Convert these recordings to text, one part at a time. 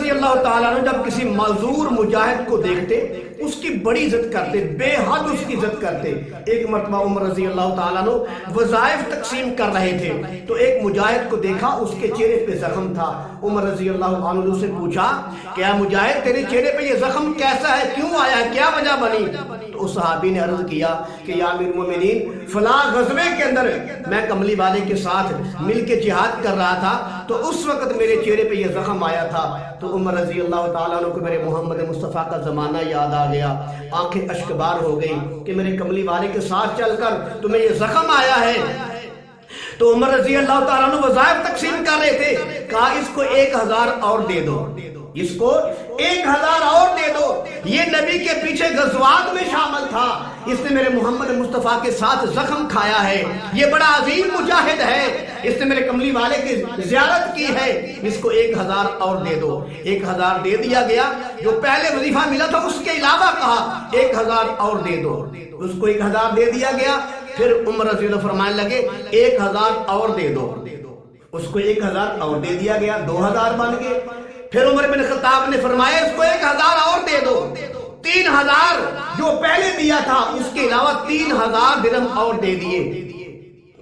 رضی اللہ تعالیٰ عنہ جب کسی معذور مجاہد کو دیکھتے اس کی بڑی عزت کرتے، بے حد اس کی عزت کرتے۔ ایک مرتبہ عمر رضی اللہ تعالیٰ عنہ وظائف تقسیم کر رہے تھے تو ایک مجاہد کو دیکھا، اس کے چہرے پہ زخم تھا۔ عمر رضی اللہ عنہ سے پوچھا کہ اے مجاہد تیرے چہرے پہ یہ زخم کیسا ہے، کیوں آیا ہے، کیا وجہ بنی؟ تو اس صحابی نے عرض کیا کہ یا امیر المومنین فلاں غزوے کے اندر میں کملی والے کے ساتھ مل کے جہاد کر رہا تھا تو اس وقت میرے چہرے پہ یہ زخم آیا تھا۔ تو عمر رضی اللہ تعالیٰ عنہ کو میرے محمد مصطفیٰ کا زمانہ یاد آ گیا، آنکھیں اشکبار ہو گئی کہ میرے کملی والے کے ساتھ چل کر تمہیں یہ زخم آیا ہے۔ تو عمر رضی اللہ تعالیٰ عنہ وظائف تقسیم کر رہے تھے، کہا اس کو 1000 اور دے دو، اس کو 1000 اور دے دو، یہ نبی کے پیچھے غزوات میں شامل تھا، اس نے میرے محمد مصطفیٰ کے ساتھ زخم کھایا ہے، یہ بڑا عظیم مجاہد ہے، اس نے میرے کملی والے کی زیارت کی ہے، اس کو 1000 اور دے دو۔ 1000 دے دیا گیا، جو پہلے وظیفہ ملا تھا اس کے علاوہ کہا 1000 اور دے دو، اس کو 1000 دے دیا گیا۔ پھر عمر رضی اللہ فرمانے لگے 1000 اور دے دو، اس کو 1000 اور دے دیا گیا، 2000 بن گئے۔ پھر عمر بن خطاب نے فرمایا اس کو 1000 اور دے دو، 3000 جو پہلے دیا تھا اس کے علاوہ 3000 درہم اور دے دیے۔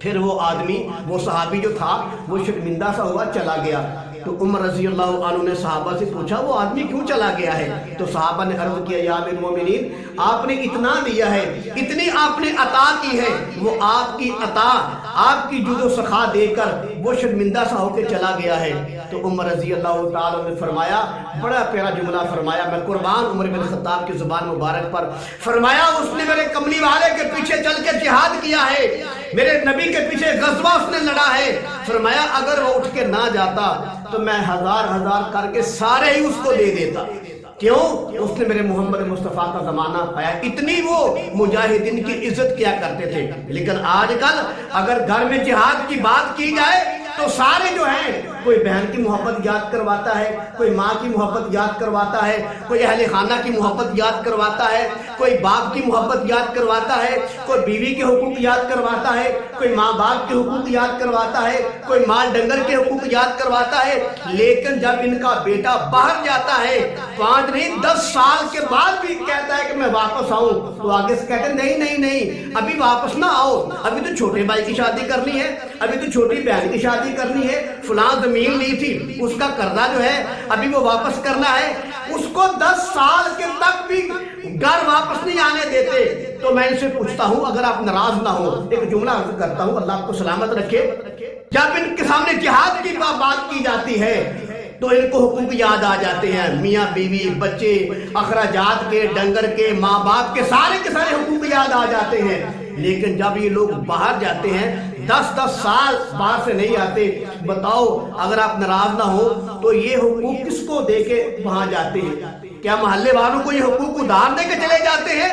پھر وہ آدمی، وہ صحابی جو تھا وہ شرمندہ سا ہوا چلا گیا۔ تو عمر رضی اللہ عنہ نے صحابہ سے پوچھا وہ آدمی کیوں چلا گیا ہے؟ تو صحابہ نے عرض کیا یا امیر المومنین آپ نے اتنا دیا ہے، اتنی آپ نے عطا کی ہے، وہ آپ کی عطا، آپ کی جود و سخا دے کر وہ شرمندہ سا ہو کے چلا گیا ہے۔ تو عمر رضی اللہ تعالیٰ نے فرمایا، بڑا پیارا جملہ فرمایا، میں قربان عمر بن خطاب کی زبان مبارک پر، فرمایا اس نے میرے کملی والے کے پیچھے چل کے جہاد کیا ہے، میرے نبی کے پیچھے غزوہ اس نے لڑا ہے، فرمایا اگر وہ اٹھ کے نہ جاتا تو میں 1000 کر کے سارے ہی اس کو دے دیتا۔ کیوں؟ اس نے میرے محمد مصطفیٰ کا زمانہ پایا، اتنی وہ مجاہدین کی عزت کیا کرتے تھے۔ لیکن آج کل اگر گھر میں جہاد کی بات کی جائے تو سارے جو ہیں، کوئی بہن کی محبت یاد کرواتا ہے، کوئی ماں کی محبت یاد کرواتا ہے، کوئی اہل خانہ کی محبت یاد کرواتا ہے، کوئی باپ کی محبت یاد کرواتا ہے، کوئی بیوی کے حقوق یاد کرواتا ہے، کوئی ماں باپ کے حقوق یاد کرواتا ہے، کوئی مال ڈنگر کے حقوق یاد کرواتا ہے۔ لیکن جب ان کا بیٹا باہر جاتا ہے 5 نہیں 10 سال کے بعد بھی کہتا ہے کہ میں واپس آؤں، تو آگے سے کہتے ہیں نہیں ابھی واپس نہ آؤ، ابھی تو چھوٹے بھائی کی شادی کرنی ہے، ابھی تو چھوٹی بہن کی شادی کرنی ہے، فلاں زمین لی تھی اس کا قرضہ جو ہے ابھی وہ واپس کرنا ہے۔ اس کو 10 سال کے تک بھی گھر واپس نہیں آنے دیتے۔ تو میں ان سے پوچھتا ہوں اگر آپ ناراض نہ ہو، ایک جملہ عرض کرتا ہوں، اللہ آپ کو سلامت رکھے، جب ان کے سامنے جہاد کی بات کی جاتی ہے تو ان کو حقوق یاد آ جاتے ہیں، میاں بیوی بچے اخراجات کے، ڈنگر کے، ماں باپ کے سارے حقوق یاد آ جاتے ہیں۔ لیکن جب یہ لوگ باہر جاتے ہیں 10 سال باہر سے نہیں آتے، بتاؤ اگر آپ ناراض نہ ہو تو یہ حقوق کس کو دے کے وہاں جاتے ہیں؟ کیا محلے والوں کو یہ حقوق ادھار دے کے چلے جاتے ہیں؟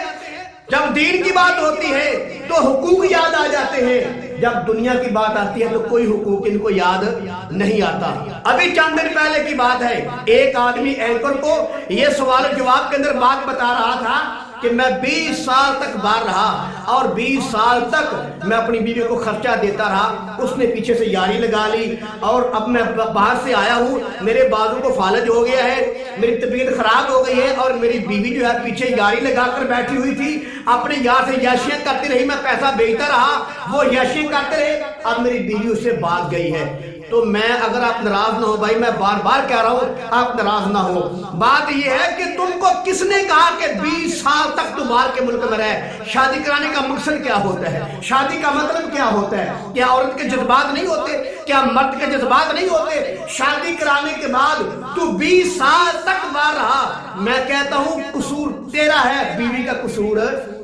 جب دین کی بات ہوتی ہے تو حقوق یاد آ جاتے ہیں، جب دنیا کی بات آتی ہے تو کوئی حقوق ان کو یاد نہیں آتا۔ ابھی چند دن پہلے کی بات ہے، ایک آدمی اینکر کو یہ سوال جواب کے اندر بات بتا رہا تھا کہ میں 20 سال تک باہر رہا اور 20 سال تک میں اپنی بیوی کو خرچہ دیتا رہا، اس نے پیچھے سے یاری لگا لی اور اب میں باہر سے آیا ہوں، میرے بازو کو فالج ہو گیا ہے، میری طبیعت خراب ہو گئی ہے اور میری بیوی جو ہے پیچھے یاری لگا کر بیٹھی ہوئی تھی، اپنے یار سے یاشیاں کرتی رہی، میں پیسہ بیچتا رہا، وہ یاشیاں کرتے رہے، اب میری بیوی اس سے بھاگ گئی ہے۔ تو میں اگر آپ ناراض نہ ہو بھائی، میں بار بار کہہ رہا ہوں آپ ناراض نہ ہو، بات یہ ہے کہ تم کو کس نے کہا کہ 20 سال تک تو باہر کے ملک میں رہے؟ شادی کرانے کا مقصد کیا ہوتا ہے؟ شادی کا مطلب کیا ہوتا ہے؟ کیا عورت کے جذبات نہیں ہوتے؟ کیا مرد کے جذبات نہیں ہوتے؟ شادی کرانے کے بعد تو 20 سال تک باہر رہا، میں کہتا ہوں قصور تیرا ہے، بیوی کا قصور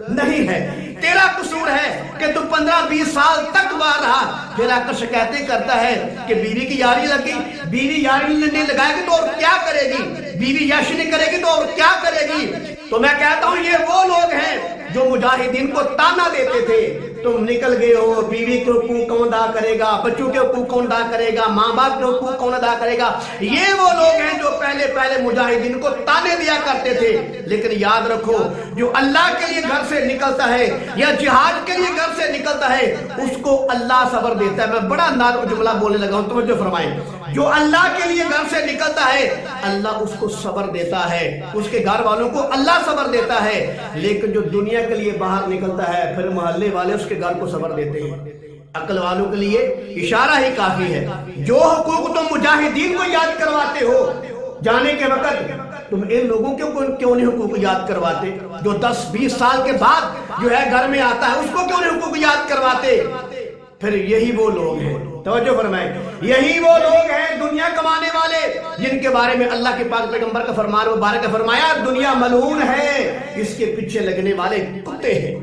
نہیں ہے، تیرا قصور ہے کہ تو 15-20 سال تک باہر رہا، پھر آ کر شکایتیں کرتا ہے کہ بیوی کی یاری لگی، بیوی یاری نہیں لگائے گی تو اور کیا کرے گی، بیوی یاشی نہیں کرے گی تو اور کیا کرے گی۔ تو میں کہتا ہوں یہ وہ لوگ ہیں جو مجاہدین کو تانا دیتے تھے، تم نکل گئے ہو، بیوی کے حقوق کون ادا کرے گا، بچوں کے حقوق کون ادا کرے گا، ماں باپ کے حقوق کون ادا کرے گا۔ یہ وہ لوگ ہیں جو پہلے مجاہدین کو تانے دیا کرتے تھے۔ لیکن یاد رکھو جو اللہ کے لیے گھر سے نکلتا ہے یا جہاد کے لیے گھر سے نکلتا ہے اس کو اللہ صبر دیتا ہے۔ میں بڑا جملہ بولنے لگا ہوں، توجہ فرمائیں، جو اللہ کے لیے گھر سے نکلتا ہے اللہ اس کو صبر دیتا ہے، اس کے گھر والوں کو اللہ صبر دیتا ہے، لیکن جو دنیا کے لیے باہر نکلتا ہے پھر محلے والے اس کے گھر کو صبر دیتے ہیں۔ عقل والوں کے لیے اشارہ ہی کافی ہے۔ جو حقوق تم مجاہدین کو یاد کرواتے ہو جانے کے وقت، تم ان لوگوں کو کیوں نہیں حقوق یاد کرواتے؟ جو 10-20 سال کے بعد جو ہے گھر میں آتا ہے اس کو کیوں نہیں حقوق یاد کرواتے؟ پھر یہی وہ لوگ ہیں، توجہ فرمائیں، یہی وہ لوگ ہیں دنیا کمانے والے جن کے بارے میں اللہ کے پاک پیغمبر کا فرمان مبارک فرمایا دنیا ملعون ہے، اس کے پیچھے لگنے والے کتے ہیں،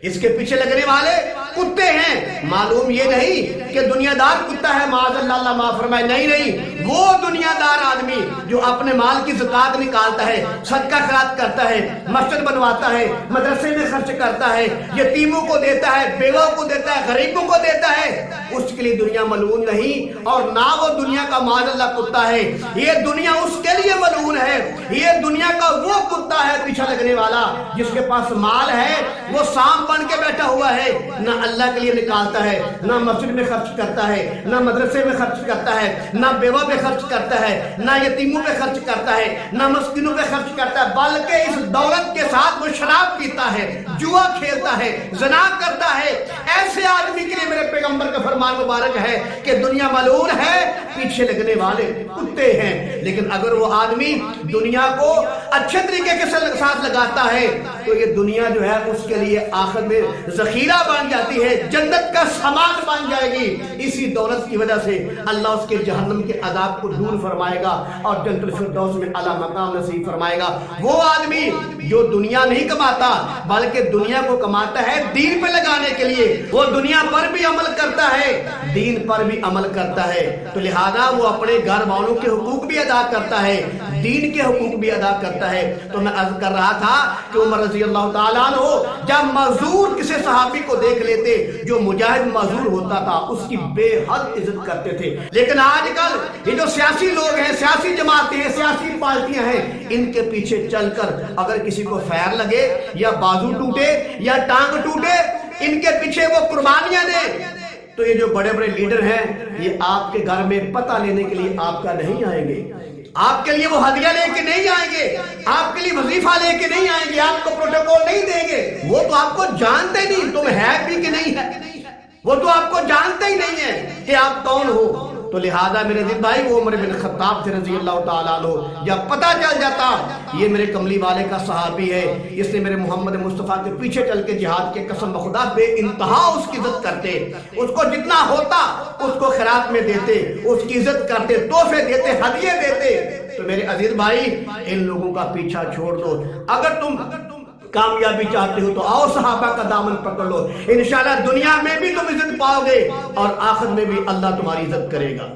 اس کے پیچھے لگنے والے کتے ہیں۔ معلوم یہ نہیں کہ دنیا دار کتا ہے، معاذ اللہ معاف فرمائے، نہیں، وہ دنیا دار آدمی جو اپنے مال کی زکات نکالتا ہے، صدقہ خیرات کرتا ہے، مسجد بنواتا ہے، مدرسے میں خرچ کرتا ہے، یتیموں کو دیتا ہے، بیووں کو دیتا ہے، غریبوں کو دیتا ہے، اس کے لیے دنیا ملعون نہیں، اور نہ وہ دنیا کا معاذ اللہ کتا ہے، یہ دنیا اس کے لیے ملعون ہے۔ یہ دنیا کا وہ کتا ہے پیچھے لگنے والا جس کے پاس مال ہے، وہ سام بن کے بیٹھا ہوا ہے، نہ اللہ کے لیے نکالتا ہے، نہ مسجد میں خرچ کرتا ہے، نہ مدرسے میں خرچ کرتا ہے، نہ بیوہ پہ خرچ کرتا ہے، نہ یتیموں پہ خرچ کرتا ہے، نہ مسکینوں پہ خرچ کرتا ہے، بلکہ اس دولت کے ساتھ وہ شراب پیتا ہے، جوا کھیلتا ہے، زنا کرتا ہے۔ ایسے آدمی کے لیے میرے پیغمبر کا فرمان مبارک ہے کہ دنیا ملعون ہے، پیچھے لگنے والے کتے ہیں۔ لیکن اگر وہ آدمی دنیا کو اچھے طریقے کے ساتھ لگاتا ہے تو یہ دنیا جو ہے اس کے لیے آخر میں ذخیرہ بن جاتی ہے، جنت کا سامان بن جائے گی۔ اسی دولت کی وجہ سے اللہ اس کے جہنم کے عذاب کو دور فرمائے گا اور جنت الفردوس میں اعلیٰ مقام نصیب فرمائے گا۔ وہ آدمی جو دنیا نہیں کماتا بلکہ دنیا کو کماتا ہے دین پہ لگانے کے لیے، وہ دنیا پر بھی عمل کرتا ہے، دین پر بھی عمل کرتا ہے، تو لہذا وہ اپنے گھر والوں کے حقوق بھی ادا کرتا ہے، دین کے حقوق بھی ادا کرتا ہے۔ تو میں عرض کر رہا تھا کہ عمر رضی اللہ تعالیٰ عنہ جب معذور کسی صحابی کو دیکھ لیتے جو مجاہد معذور ہوتا تھا اس کی بے حد عزت کرتے تھے۔ لیکن آج کل یہ جو سیاسی لوگ ہیں، سیاسی جماعتیں ہیں، سیاسی پارٹیاں ہیں، ان کے پیچھے چل کر اگر کسی کو فیر لگے یا بازو ٹوٹے یا ٹانگ ٹوٹے، ان کے پیچھے وہ قربانیاں دیں، تو یہ جو بڑے بڑے لیڈر ہیں یہ آپ کے گھر میں پتہ لینے کے لیے آپ کا نہیں آئیں گے، آپ کے لیے وہ ہدیہ لے کے نہیں آئیں گے، آپ کے لیے وظیفہ لے کے نہیں آئیں گے، آپ کو پروٹوکول نہیں دیں گے، وہ تو آپ کو جانتے نہیں تم ہے بھی کہ نہیں ہے، وہ تو آپ کو جانتے ہی نہیں ہے کہ آپ کون ہو۔ تو لہذا میرے دل بھائی وہ عمر بن خطاب سے رضی اللہ تعالیٰ عنہ جب پتہ چل جاتا یہ میرے کملی والے کا صحابی ہے، اس نے میرے محمد مصطفیٰ کے پیچھے چل کے جہاد کے قسم بخدا بے انتہا اس کی عزت کرتے، اس کو جتنا ہوتا اس کو خیرات میں دیتے، اس کی عزت کرتے، تحفے دیتے، ہدیے دیتے۔ تو میرے عزیز بھائی ان لوگوں کا پیچھا چھوڑ دو، اگر تم کامیابی چاہتے ہو تو آؤ صحابہ کا دامن پکڑ لو، انشاءاللہ دنیا میں بھی تم عزت پاؤ گے اور آخرت میں بھی اللہ تمہاری عزت کرے گا۔